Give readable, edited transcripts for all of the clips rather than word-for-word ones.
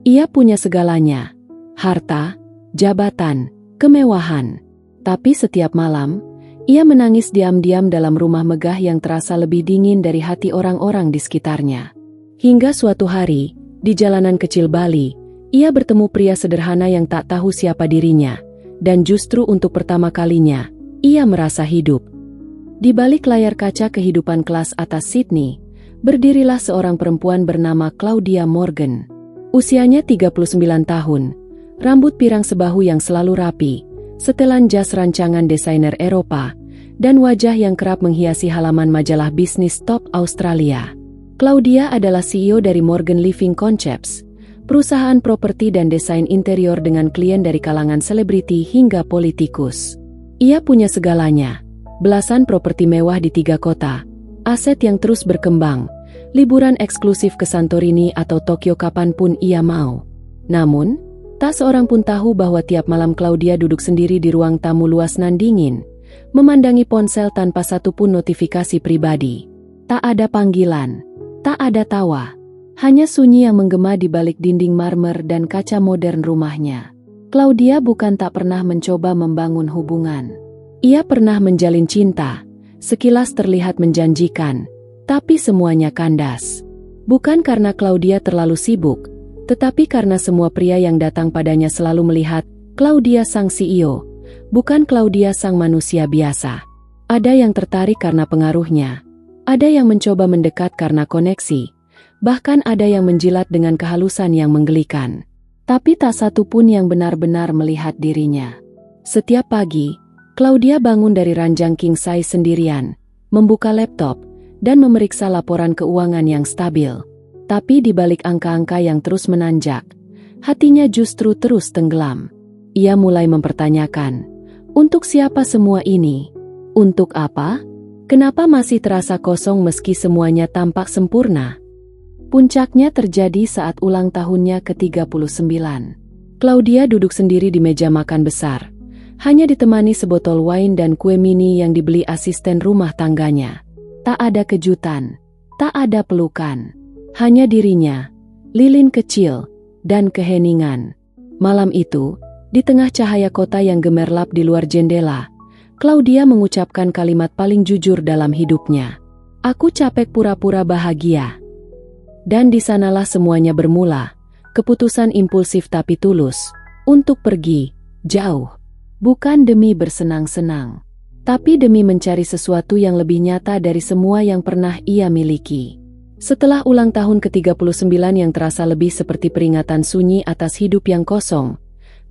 Ia punya segalanya, harta, jabatan, kemewahan. Tapi setiap malam, ia menangis diam-diam dalam rumah megah yang terasa lebih dingin dari hati orang-orang di sekitarnya. Hingga suatu hari, di jalanan kecil Bali, ia bertemu pria sederhana yang tak tahu siapa dirinya, dan justru untuk pertama kalinya, ia merasa hidup. Di balik layar kaca kehidupan kelas atas Sydney, berdirilah seorang perempuan bernama Claudia Morgan. Usianya 39 tahun, rambut pirang sebahu yang selalu rapi, setelan jas rancangan desainer Eropa, dan wajah yang kerap menghiasi halaman majalah bisnis top Australia. Claudia adalah CEO dari Morgan Living Concepts, perusahaan properti dan desain interior dengan klien dari kalangan selebriti hingga politikus. Ia punya segalanya, belasan properti mewah di 3 kota, aset yang terus berkembang, liburan eksklusif ke Santorini atau Tokyo kapanpun ia mau. Namun, tak seorang pun tahu bahwa tiap malam Claudia duduk sendiri di ruang tamu luas nan dingin, memandangi ponsel tanpa satupun notifikasi pribadi. Tak ada panggilan, tak ada tawa, hanya sunyi yang menggema di balik dinding marmer dan kaca modern rumahnya. Claudia bukan tak pernah mencoba membangun hubungan. Ia pernah menjalin cinta, sekilas terlihat menjanjikan, tapi semuanya kandas. Bukan karena Claudia terlalu sibuk, tetapi karena semua pria yang datang padanya selalu melihat Claudia sang CEO, bukan Claudia sang manusia biasa. Ada yang tertarik karena pengaruhnya, ada yang mencoba mendekat karena koneksi, bahkan ada yang menjilat dengan kehalusan yang menggelikan. Tapi tak satu pun yang benar-benar melihat dirinya. Setiap pagi, Claudia bangun dari ranjang king size sendirian, membuka laptop, dan memeriksa laporan keuangan yang stabil. Tapi di balik angka-angka yang terus menanjak, hatinya justru terus tenggelam. Ia mulai mempertanyakan, untuk siapa semua ini? Untuk apa? Kenapa masih terasa kosong meski semuanya tampak sempurna? Puncaknya terjadi saat ulang tahunnya ke-39. Claudia duduk sendiri di meja makan besar, hanya ditemani sebotol wine dan kue mini yang dibeli asisten rumah tangganya. Tak ada kejutan, tak ada pelukan, hanya dirinya, lilin kecil, dan keheningan. Malam itu, di tengah cahaya kota yang gemerlap di luar jendela, Claudia mengucapkan kalimat paling jujur dalam hidupnya. Aku capek pura-pura bahagia. Dan di sanalah semuanya bermula, keputusan impulsif tapi tulus, untuk pergi, jauh. Bukan demi bersenang-senang, tapi demi mencari sesuatu yang lebih nyata dari semua yang pernah ia miliki. Setelah ulang tahun ke-39 yang terasa lebih seperti peringatan sunyi atas hidup yang kosong,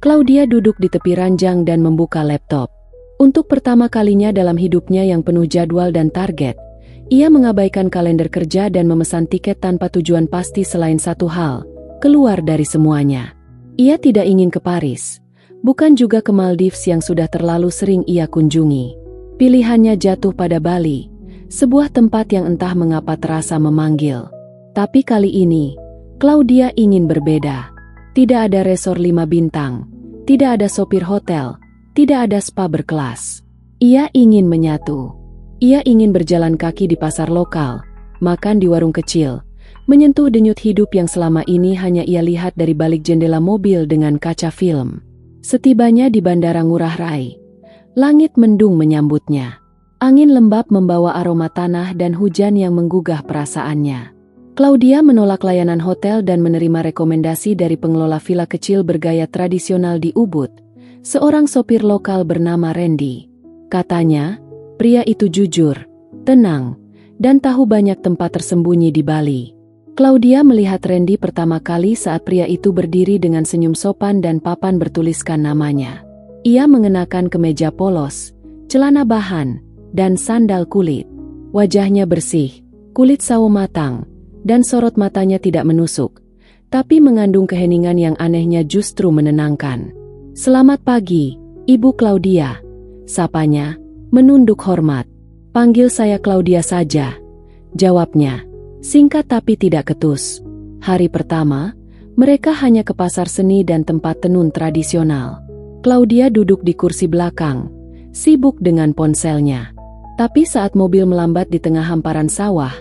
Claudia duduk di tepi ranjang dan membuka laptop. Untuk pertama kalinya dalam hidupnya yang penuh jadwal dan target, ia mengabaikan kalender kerja dan memesan tiket tanpa tujuan pasti selain satu hal, keluar dari semuanya. Ia tidak ingin ke Paris, bukan juga ke Maldives yang sudah terlalu sering ia kunjungi. Pilihannya jatuh pada Bali, sebuah tempat yang entah mengapa terasa memanggil. Tapi kali ini, Claudia ingin berbeda. Tidak ada resor 5 bintang, tidak ada sopir hotel, tidak ada spa berkelas. Ia ingin menyatu. Ia ingin berjalan kaki di pasar lokal, makan di warung kecil, menyentuh denyut hidup yang selama ini hanya ia lihat dari balik jendela mobil dengan kaca film. Setibanya di Bandara Ngurah Rai, langit mendung menyambutnya. Angin lembab membawa aroma tanah dan hujan yang menggugah perasaannya. Claudia menolak layanan hotel dan menerima rekomendasi dari pengelola villa kecil bergaya tradisional di Ubud, seorang sopir lokal bernama Randy. Katanya, pria itu jujur, tenang, dan tahu banyak tempat tersembunyi di Bali. Claudia melihat Randy pertama kali saat pria itu berdiri dengan senyum sopan dan papan bertuliskan namanya. Ia mengenakan kemeja polos, celana bahan, dan sandal kulit. Wajahnya bersih, kulit sawo matang, dan sorot matanya tidak menusuk, tapi mengandung keheningan yang anehnya justru menenangkan. Selamat pagi, Ibu Claudia, sapanya, menunduk hormat. Panggil saya Claudia saja, jawabnya, singkat tapi tidak ketus. Hari pertama, mereka hanya ke pasar seni dan tempat tenun tradisional. Claudia duduk di kursi belakang, sibuk dengan ponselnya. Tapi saat mobil melambat di tengah hamparan sawah,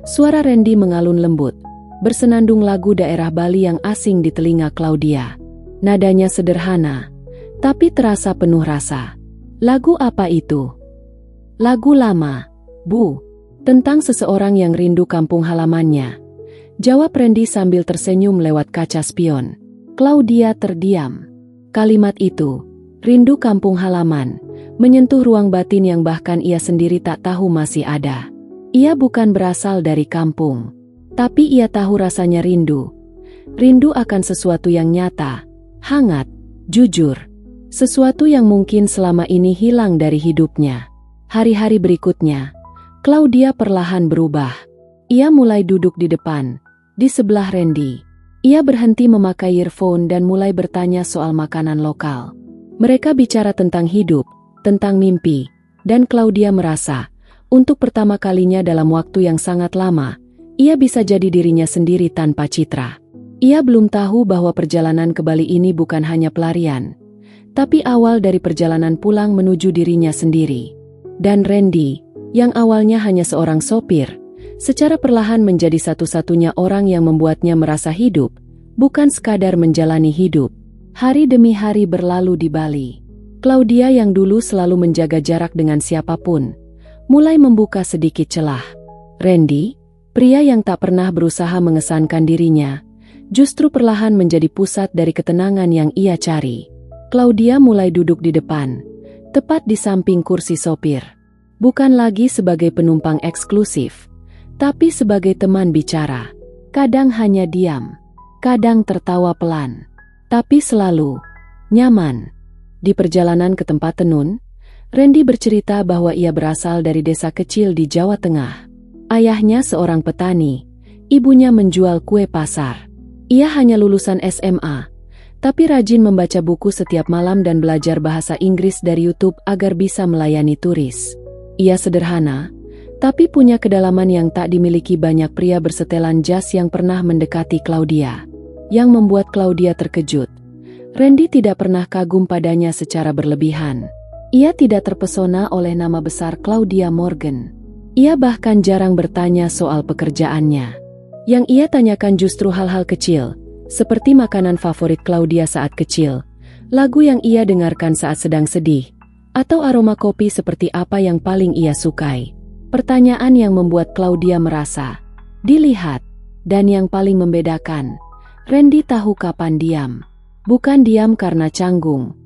suara Randy mengalun lembut. bersenandung lagu daerah Bali yang asing di telinga Claudia. Nadanya sederhana, tapi terasa penuh rasa. Lagu apa itu? Lagu lama, Bu. Tentang seseorang yang rindu kampung halamannya. Jawab Randy sambil tersenyum lewat kaca spion. Claudia terdiam. Kalimat itu, rindu kampung halaman, menyentuh ruang batin yang bahkan ia sendiri tak tahu masih ada. Ia bukan berasal dari kampung, tapi ia tahu rasanya rindu. Rindu akan sesuatu yang nyata, hangat, jujur. Sesuatu yang mungkin selama ini hilang dari hidupnya. Hari-hari berikutnya, Claudia perlahan berubah. Ia mulai duduk di depan, di sebelah Randy. Ia berhenti memakai earphone dan mulai bertanya soal makanan lokal. Mereka bicara tentang hidup, tentang mimpi, dan Claudia merasa, untuk pertama kalinya dalam waktu yang sangat lama, ia bisa jadi dirinya sendiri tanpa citra. Ia belum tahu bahwa perjalanan ke Bali ini bukan hanya pelarian, tapi awal dari perjalanan pulang menuju dirinya sendiri. Dan Randy, yang awalnya hanya seorang sopir, secara perlahan menjadi satu-satunya orang yang membuatnya merasa hidup, bukan sekadar menjalani hidup. Hari demi hari berlalu di Bali. Claudia yang dulu selalu menjaga jarak dengan siapapun, mulai membuka sedikit celah. Randy, pria yang tak pernah berusaha mengesankan dirinya, justru perlahan menjadi pusat dari ketenangan yang ia cari. Claudia mulai duduk di depan, tepat di samping kursi sopir. Bukan lagi sebagai penumpang eksklusif, tapi sebagai teman bicara. Kadang hanya diam, kadang tertawa pelan, tapi selalu nyaman. Di perjalanan ke tempat tenun, Randy bercerita bahwa ia berasal dari desa kecil di Jawa Tengah. Ayahnya seorang petani, ibunya menjual kue pasar. Ia hanya lulusan SMA, tapi rajin membaca buku setiap malam dan belajar bahasa Inggris dari YouTube agar bisa melayani turis. Ia sederhana, tapi punya kedalaman yang tak dimiliki banyak pria bersetelan jas yang pernah mendekati Claudia. Yang membuat Claudia terkejut, Randy tidak pernah kagum padanya secara berlebihan. Ia tidak terpesona oleh nama besar Claudia Morgan. Ia bahkan jarang bertanya soal pekerjaannya. Yang ia tanyakan justru hal-hal kecil, seperti makanan favorit Claudia saat kecil, lagu yang ia dengarkan saat sedang sedih, atau aroma kopi seperti apa yang paling ia sukai. Pertanyaan yang membuat Claudia merasa dilihat, dan yang paling membedakan, Randy tahu kapan diam. Bukan diam karena canggung,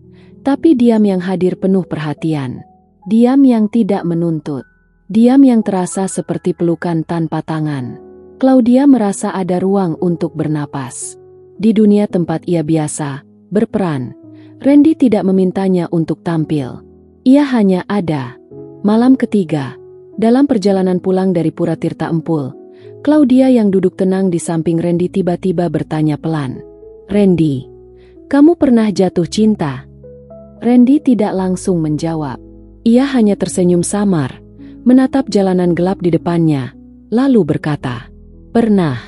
tapi diam yang hadir penuh perhatian. Diam yang tidak menuntut. Diam yang terasa seperti pelukan tanpa tangan. Claudia merasa ada ruang untuk bernapas. Di dunia tempat ia biasa berperan, Randy tidak memintanya untuk tampil. Ia hanya ada. Malam ketiga, dalam perjalanan pulang dari Pura Tirta Empul, Claudia yang duduk tenang di samping Randy tiba-tiba bertanya pelan. "Randy, kamu pernah jatuh cinta?" Randy tidak langsung menjawab. Ia hanya tersenyum samar, menatap jalanan gelap di depannya, lalu berkata, "Pernah.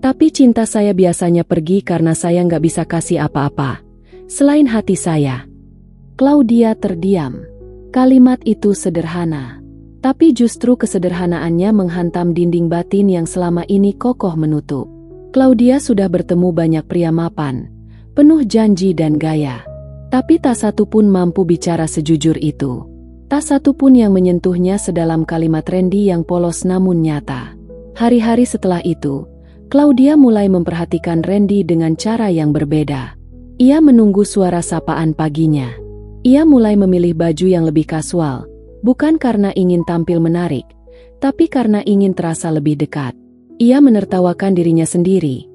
Tapi cinta saya biasanya pergi karena saya nggak bisa kasih apa-apa selain hati saya." Claudia terdiam. Kalimat itu sederhana, tapi justru kesederhanaannya menghantam dinding batin yang selama ini kokoh menutup. Claudia sudah bertemu banyak pria mapan, penuh janji dan gaya, tapi tak satu pun mampu bicara sejujur itu. Tak satu pun yang menyentuhnya sedalam kalimat Randy yang polos namun nyata. Hari-hari setelah itu, Claudia mulai memperhatikan Randy dengan cara yang berbeda. Ia menunggu suara sapaan paginya. Ia mulai memilih baju yang lebih kasual, bukan karena ingin tampil menarik, tapi karena ingin terasa lebih dekat. Ia menertawakan dirinya sendiri.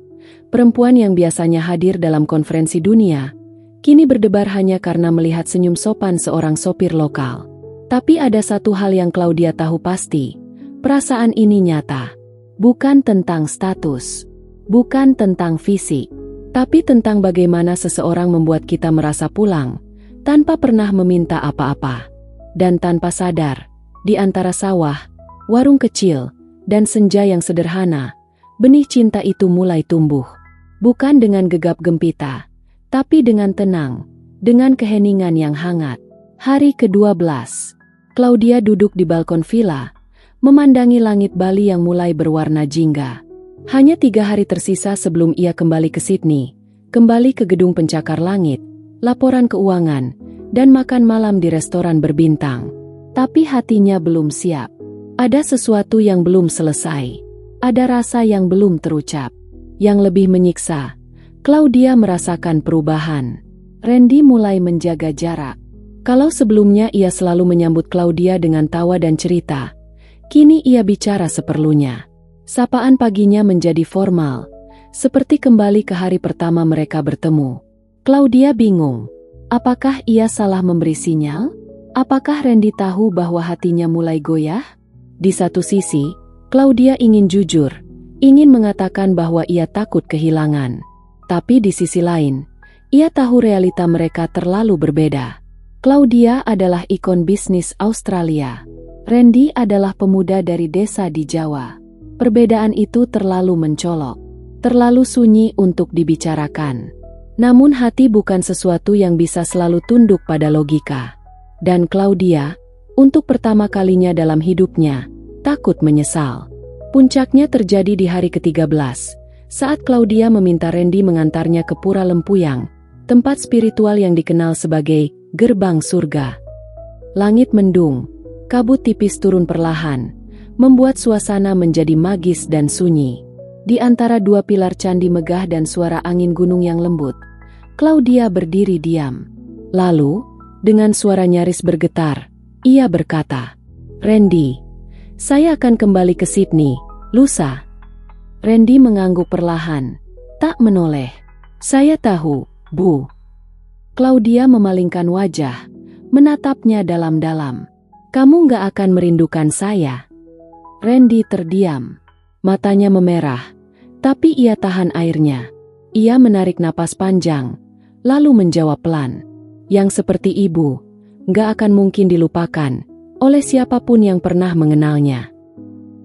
Perempuan yang biasanya hadir dalam konferensi dunia, kini berdebar hanya karena melihat senyum sopan seorang sopir lokal. Tapi ada satu hal yang Claudia tahu pasti, perasaan ini nyata. Bukan tentang status, bukan tentang fisik, tapi tentang bagaimana seseorang membuat kita merasa pulang, tanpa pernah meminta apa-apa. Dan tanpa sadar, di antara sawah, warung kecil, dan senja yang sederhana, benih cinta itu mulai tumbuh. Bukan dengan gegap gempita, tapi dengan tenang, dengan keheningan yang hangat. Hari ke-12, Claudia duduk di balkon villa, memandangi langit Bali yang mulai berwarna jingga. Hanya 3 hari tersisa sebelum ia kembali ke Sydney, kembali ke gedung pencakar langit, laporan keuangan, dan makan malam di restoran berbintang. Tapi hatinya belum siap. Ada sesuatu yang belum selesai. Ada rasa yang belum terucap. Yang lebih menyiksa, Claudia merasakan perubahan. Randy mulai menjaga jarak. Kalau sebelumnya ia selalu menyambut Claudia dengan tawa dan cerita, kini ia bicara seperlunya. Sapaan paginya menjadi formal, seperti kembali ke hari pertama mereka bertemu. Claudia bingung. Apakah ia salah memberi sinyal? Apakah Randy tahu bahwa hatinya mulai goyah? Di satu sisi, Claudia ingin jujur, ingin mengatakan bahwa ia takut kehilangan. Tapi di sisi lain, ia tahu realita mereka terlalu berbeda. Claudia adalah ikon bisnis Australia. Randy adalah pemuda dari desa di Jawa. Perbedaan itu terlalu mencolok, terlalu sunyi untuk dibicarakan. Namun hati bukan sesuatu yang bisa selalu tunduk pada logika. Dan Claudia, untuk pertama kalinya dalam hidupnya, takut menyesal. Puncaknya terjadi di hari ke-13, saat Claudia meminta Randy mengantarnya ke Pura Lempuyang, tempat spiritual yang dikenal sebagai gerbang surga. Langit mendung, kabut tipis turun perlahan, membuat suasana menjadi magis dan sunyi. Di antara dua pilar candi megah dan suara angin gunung yang lembut, Claudia berdiri diam. Lalu, dengan suara nyaris bergetar, ia berkata, "Randy, saya akan kembali ke Sydney, lusa." Randy mengangguk perlahan, tak menoleh. "Saya tahu, Bu." Claudia memalingkan wajah, menatapnya dalam-dalam. "Kamu gak akan merindukan saya." Randy terdiam. Matanya memerah, tapi ia tahan airnya. Ia menarik napas panjang, lalu menjawab pelan, "Yang seperti ibu, gak akan mungkin dilupakan oleh siapapun yang pernah mengenalnya."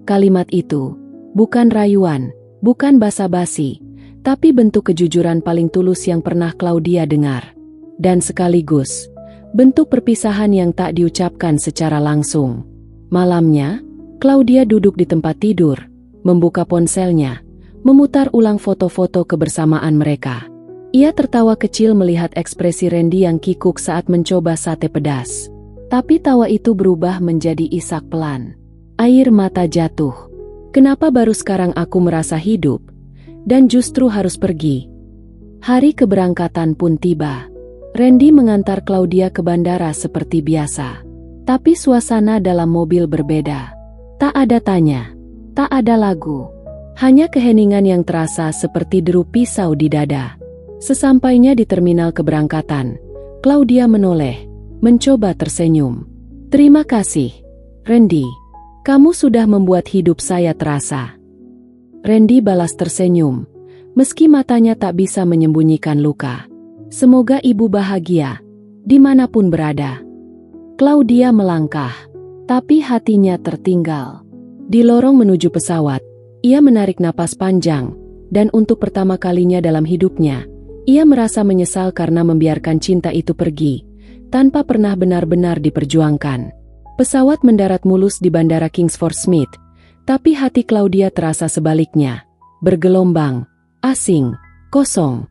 Kalimat itu bukan rayuan, bukan basa-basi, tapi bentuk kejujuran paling tulus yang pernah Claudia dengar. Dan sekaligus, bentuk perpisahan yang tak diucapkan secara langsung. Malamnya, Claudia duduk di tempat tidur, membuka ponselnya, memutar ulang foto-foto kebersamaan mereka. Ia tertawa kecil melihat ekspresi Randy yang kikuk saat mencoba sate pedas. Tapi tawa itu berubah menjadi isak pelan. Air mata jatuh. Kenapa baru sekarang aku merasa hidup, dan justru harus pergi? Hari keberangkatan pun tiba. Randy mengantar Claudia ke bandara seperti biasa. Tapi suasana dalam mobil berbeda. Tak ada tanya, tak ada lagu. Hanya keheningan yang terasa seperti deru pisau di dada. Sesampainya di terminal keberangkatan, Claudia menoleh, mencoba tersenyum. "Terima kasih, Randy. Kamu sudah membuat hidup saya terasa." Randy balas tersenyum, meski matanya tak bisa menyembunyikan luka. "Semoga ibu bahagia, dimanapun berada." Claudia melangkah, tapi hatinya tertinggal. Di lorong menuju pesawat, ia menarik napas panjang, dan untuk pertama kalinya dalam hidupnya, ia merasa menyesal karena membiarkan cinta itu pergi, tanpa pernah benar-benar diperjuangkan. Pesawat mendarat mulus di Bandara Kingsford Smith, tapi hati Claudia terasa sebaliknya. Bergelombang, asing, kosong.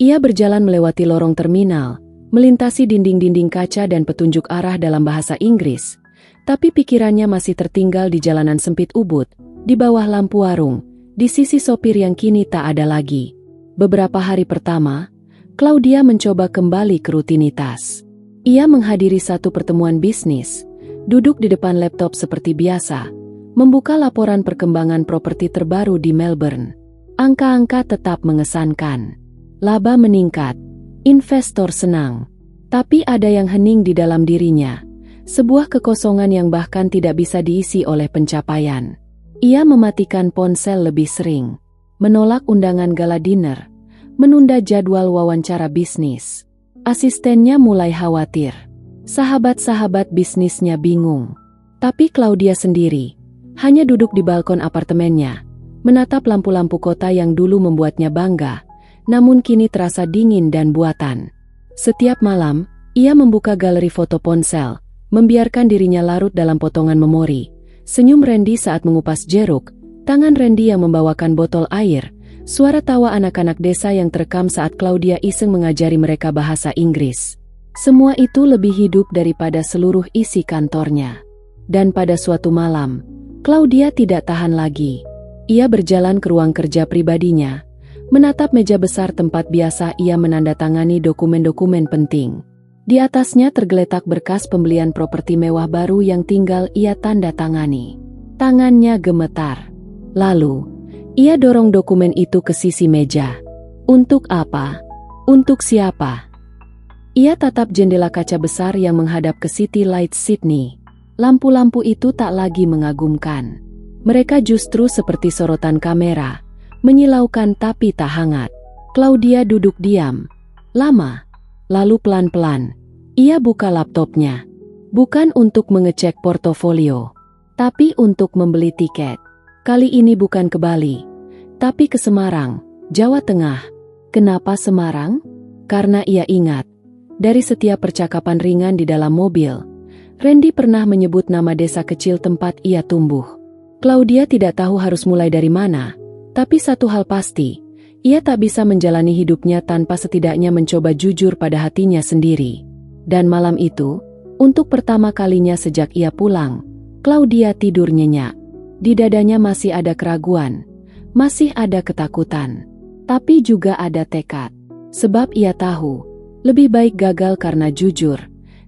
Ia berjalan melewati lorong terminal, melintasi dinding-dinding kaca dan petunjuk arah dalam bahasa Inggris, tapi pikirannya masih tertinggal di jalanan sempit Ubud, di bawah lampu warung, di sisi sopir yang kini tak ada lagi. Beberapa hari pertama, Claudia mencoba kembali ke rutinitas. Ia menghadiri satu pertemuan bisnis, duduk di depan laptop seperti biasa, membuka laporan perkembangan properti terbaru di Melbourne. Angka-angka tetap mengesankan. Laba meningkat, investor senang. Tapi ada yang hening di dalam dirinya, sebuah kekosongan yang bahkan tidak bisa diisi oleh pencapaian. Ia mematikan ponsel lebih sering, menolak undangan gala dinner, menunda jadwal wawancara bisnis. Asistennya mulai khawatir. Sahabat-sahabat bisnisnya bingung. Tapi Claudia sendiri hanya duduk di balkon apartemennya, menatap lampu-lampu kota yang dulu membuatnya bangga, namun kini terasa dingin dan buatan. Setiap malam, ia membuka galeri foto ponsel, membiarkan dirinya larut dalam potongan memori. Senyum Randy saat mengupas jeruk, Tangan Randy yang membawakan botol air, suara tawa anak-anak desa yang terekam saat Claudia iseng mengajari mereka bahasa Inggris. Semua itu lebih hidup daripada seluruh isi kantornya. Dan pada suatu malam, Claudia tidak tahan lagi. Ia berjalan ke ruang kerja pribadinya, menatap meja besar tempat biasa ia menandatangani dokumen-dokumen penting. Di atasnya tergeletak berkas pembelian properti mewah baru yang tinggal ia tanda tangani. Tangannya gemetar. Lalu, ia dorong dokumen itu ke sisi meja. Untuk apa? Untuk siapa? Ia tatap jendela kaca besar yang menghadap ke City Lights Sydney. Lampu-lampu itu tak lagi mengagumkan. Mereka justru seperti sorotan kamera, menyilaukan tapi tak hangat. Claudia duduk diam. Lama. Lalu pelan-pelan, ia buka laptopnya. Bukan untuk mengecek portofolio, tapi untuk membeli tiket. Kali ini bukan ke Bali, tapi ke Semarang, Jawa Tengah. Kenapa Semarang? Karena ia ingat, dari setiap percakapan ringan di dalam mobil, Randy pernah menyebut nama desa kecil tempat ia tumbuh. Claudia tidak tahu harus mulai dari mana, tapi satu hal pasti, ia tak bisa menjalani hidupnya tanpa setidaknya mencoba jujur pada hatinya sendiri. Dan malam itu, untuk pertama kalinya sejak ia pulang, Claudia tidur nyenyak. Di dadanya masih ada keraguan, masih ada ketakutan, tapi juga ada tekad. Sebab ia tahu, lebih baik gagal karena jujur,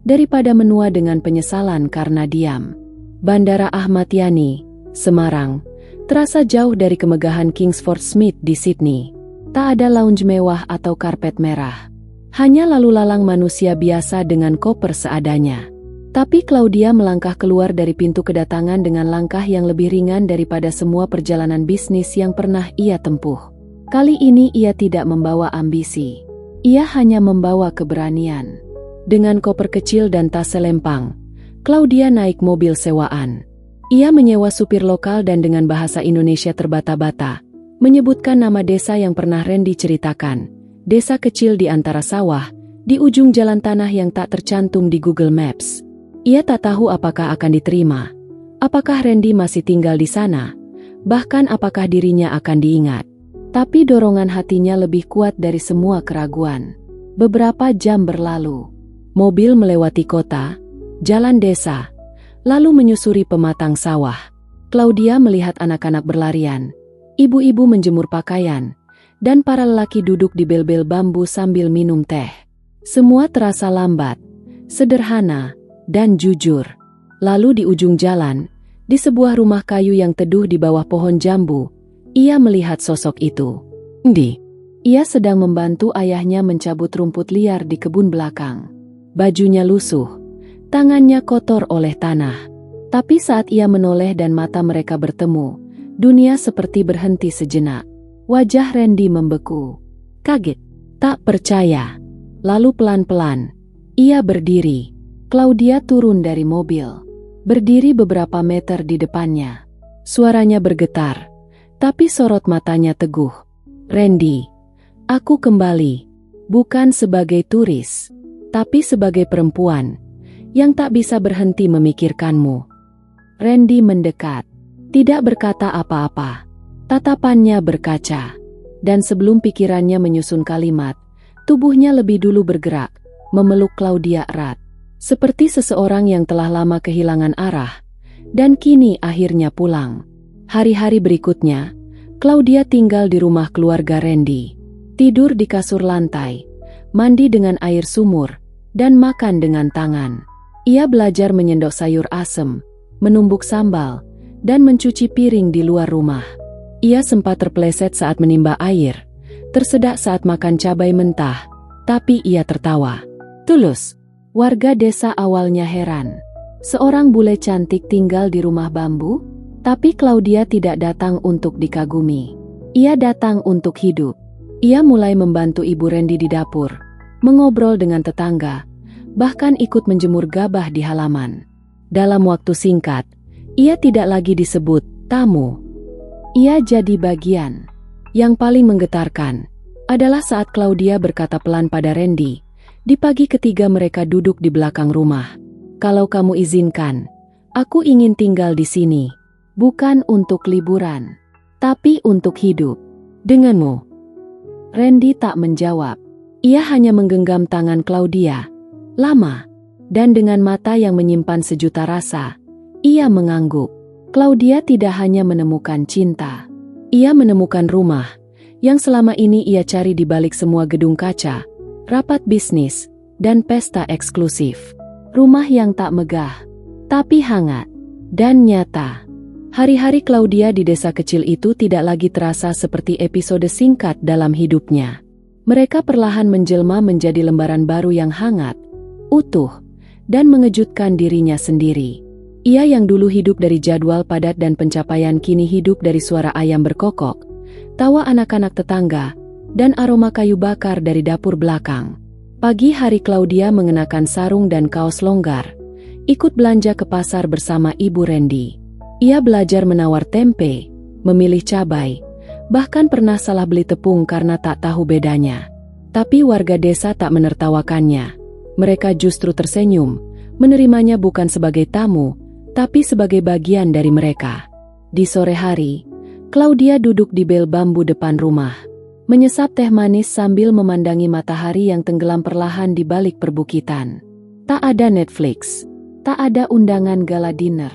daripada menua dengan penyesalan karena diam. Bandara Ahmad Yani, Semarang, terasa jauh dari kemegahan Kingsford Smith di Sydney. Tak ada lounge mewah atau karpet merah. Hanya lalu lalang manusia biasa dengan koper seadanya. Tapi Claudia melangkah keluar dari pintu kedatangan dengan langkah yang lebih ringan daripada semua perjalanan bisnis yang pernah ia tempuh. Kali ini ia tidak membawa ambisi. Ia hanya membawa keberanian. Dengan koper kecil dan tas selempang, Claudia naik mobil sewaan. Ia menyewa supir lokal dan dengan bahasa Indonesia terbata-bata, menyebutkan nama desa yang pernah Randy ceritakan, desa kecil di antara sawah, di ujung jalan tanah yang tak tercantum di Google Maps. Ia tak tahu apakah akan diterima, apakah Randy masih tinggal di sana, bahkan apakah dirinya akan diingat. Tapi dorongan hatinya lebih kuat dari semua keraguan. Beberapa jam berlalu, mobil melewati kota, jalan desa, lalu menyusuri pematang sawah. Claudia melihat anak-anak berlarian, ibu-ibu menjemur pakaian, dan para lelaki duduk di bel-bel bambu sambil minum teh. Semua terasa lambat, sederhana, dan jujur. Lalu di ujung jalan, di sebuah rumah kayu yang teduh di bawah pohon jambu, ia melihat sosok itu. Ia sedang membantu ayahnya mencabut rumput liar di kebun belakang. Bajunya lusuh, tangannya kotor oleh tanah. Tapi saat ia menoleh dan mata mereka bertemu, dunia seperti berhenti sejenak. Wajah Randy membeku. Kaget, tak percaya. Lalu pelan-pelan, ia berdiri. Claudia turun dari mobil. Berdiri beberapa meter di depannya. Suaranya bergetar, tapi sorot matanya teguh. Randy, aku kembali. Bukan sebagai turis, tapi sebagai perempuan yang tak bisa berhenti memikirkanmu. Randy mendekat, tidak berkata apa-apa. Tatapannya berkaca, dan sebelum pikirannya menyusun kalimat, tubuhnya lebih dulu bergerak, memeluk Claudia erat. Seperti seseorang yang telah lama kehilangan arah, dan kini akhirnya pulang. Hari-hari berikutnya, Claudia tinggal di rumah keluarga Randy. Tidur di kasur lantai, mandi dengan air sumur, dan makan dengan tangan. Ia belajar menyendok sayur asem, menumbuk sambal, dan mencuci piring di luar rumah. Ia sempat terpeleset saat menimba air, tersedak saat makan cabai mentah, tapi ia tertawa. Tulus. Warga desa awalnya heran. Seorang bule cantik tinggal di rumah bambu? Tapi Claudia tidak datang untuk dikagumi. Ia datang untuk hidup. Ia mulai membantu ibu Randy di dapur, mengobrol dengan tetangga, bahkan ikut menjemur gabah di halaman. Dalam waktu singkat, ia tidak lagi disebut tamu. Ia jadi bagian. Yang paling menggetarkan adalah saat Claudia berkata pelan pada Randy, di pagi ketiga mereka duduk di belakang rumah. Kalau kamu izinkan, aku ingin tinggal di sini. Bukan untuk liburan, tapi untuk hidup. Denganmu. Randy tak menjawab. Ia hanya menggenggam tangan Claudia. Lama. Dan dengan mata yang menyimpan sejuta rasa, ia mengangguk. Claudia tidak hanya menemukan cinta. Ia menemukan rumah yang selama ini ia cari di balik semua gedung kaca, rapat bisnis, dan pesta eksklusif. Rumah yang tak megah, tapi hangat dan nyata. Hari-hari Claudia di desa kecil itu tidak lagi terasa seperti episode singkat dalam hidupnya. Mereka perlahan menjelma menjadi lembaran baru yang hangat, utuh, dan mengejutkan dirinya sendiri. Ia yang dulu hidup dari jadwal padat dan pencapaian kini hidup dari suara ayam berkokok, tawa anak-anak tetangga, dan aroma kayu bakar dari dapur belakang. Pagi hari Claudia mengenakan sarung dan kaos longgar, ikut belanja ke pasar bersama Ibu Randy. Ia belajar menawar tempe, memilih cabai, bahkan pernah salah beli tepung karena tak tahu bedanya. Tapi warga desa tak menertawakannya. Mereka justru tersenyum, menerimanya bukan sebagai tamu, tapi sebagai bagian dari mereka. Di sore hari, Claudia duduk di bel bambu depan rumah, menyesap teh manis sambil memandangi matahari yang tenggelam perlahan di balik perbukitan. Tak ada Netflix, tak ada undangan gala dinner.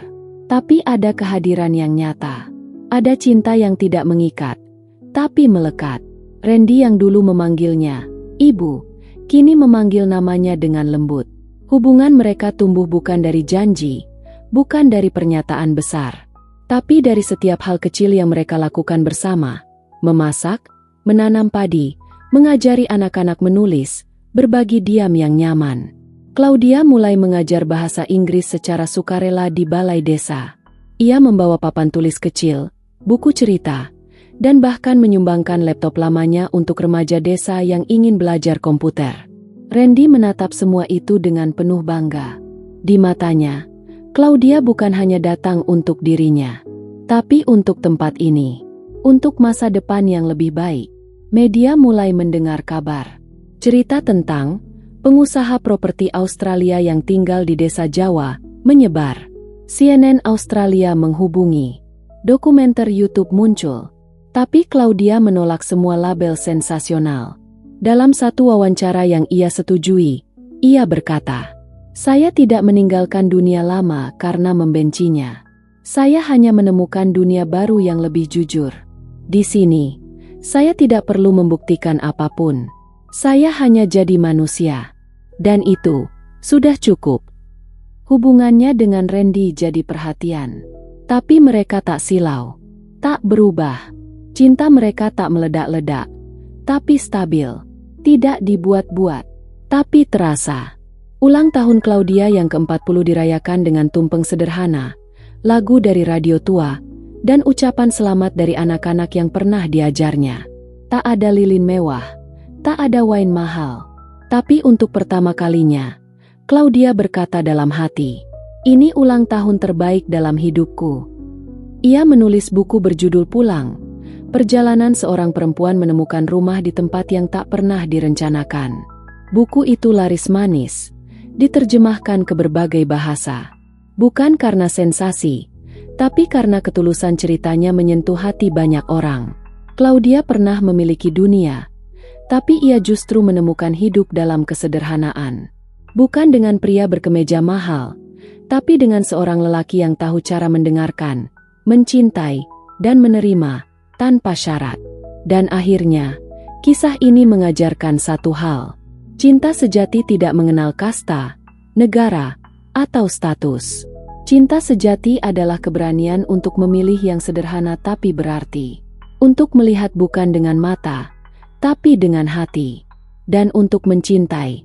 Tapi ada kehadiran yang nyata. Ada cinta yang tidak mengikat, tapi melekat. Randy yang dulu memanggilnya Ibu, kini memanggil namanya dengan lembut. Hubungan mereka tumbuh bukan dari janji, bukan dari pernyataan besar, tapi dari setiap hal kecil yang mereka lakukan bersama. Memasak, menanam padi, mengajari anak-anak menulis, berbagi diam yang nyaman. Claudia mulai mengajar bahasa Inggris secara sukarela di balai desa. Ia membawa papan tulis kecil, buku cerita, dan bahkan menyumbangkan laptop lamanya untuk remaja desa yang ingin belajar komputer. Randy menatap semua itu dengan penuh bangga. Di matanya, Claudia bukan hanya datang untuk dirinya, tapi untuk tempat ini, untuk masa depan yang lebih baik. Media mulai mendengar kabar. Cerita tentang pengusaha properti Australia yang tinggal di desa Jawa menyebar. CNN Australia menghubungi. Dokumenter YouTube muncul. Tapi Claudia menolak semua label sensasional. Dalam satu wawancara yang ia setujui, ia berkata, "Saya tidak meninggalkan dunia lama karena membencinya. Saya hanya menemukan dunia baru yang lebih jujur. Di sini, saya tidak perlu membuktikan apapun. Saya hanya jadi manusia. Dan itu sudah cukup." Hubungannya dengan Randy jadi perhatian. Tapi mereka tak silau, tak berubah. Cinta mereka tak meledak-ledak, tapi stabil. Tidak dibuat-buat, tapi terasa. Ulang tahun Claudia yang ke-40 dirayakan dengan tumpeng sederhana, lagu dari radio tua, dan ucapan selamat dari anak-anak yang pernah diajarnya. Tak ada lilin mewah, tak ada wine mahal. Tapi untuk pertama kalinya, Claudia berkata dalam hati, "Ini ulang tahun terbaik dalam hidupku." Ia menulis buku berjudul Pulang, perjalanan seorang perempuan menemukan rumah di tempat yang tak pernah direncanakan. Buku itu laris manis, diterjemahkan ke berbagai bahasa. Bukan karena sensasi, tapi karena ketulusan ceritanya menyentuh hati banyak orang. Claudia pernah memiliki dunia, tapi ia justru menemukan hidup dalam kesederhanaan. Bukan dengan pria berkemeja mahal, tapi dengan seorang lelaki yang tahu cara mendengarkan, mencintai, dan menerima, tanpa syarat. Dan akhirnya, kisah ini mengajarkan satu hal. Cinta sejati tidak mengenal kasta, negara, atau status. Cinta sejati adalah keberanian untuk memilih yang sederhana tapi berarti. Untuk melihat bukan dengan mata, tapi dengan hati. Dan untuk mencintai,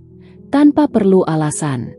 tanpa perlu alasan.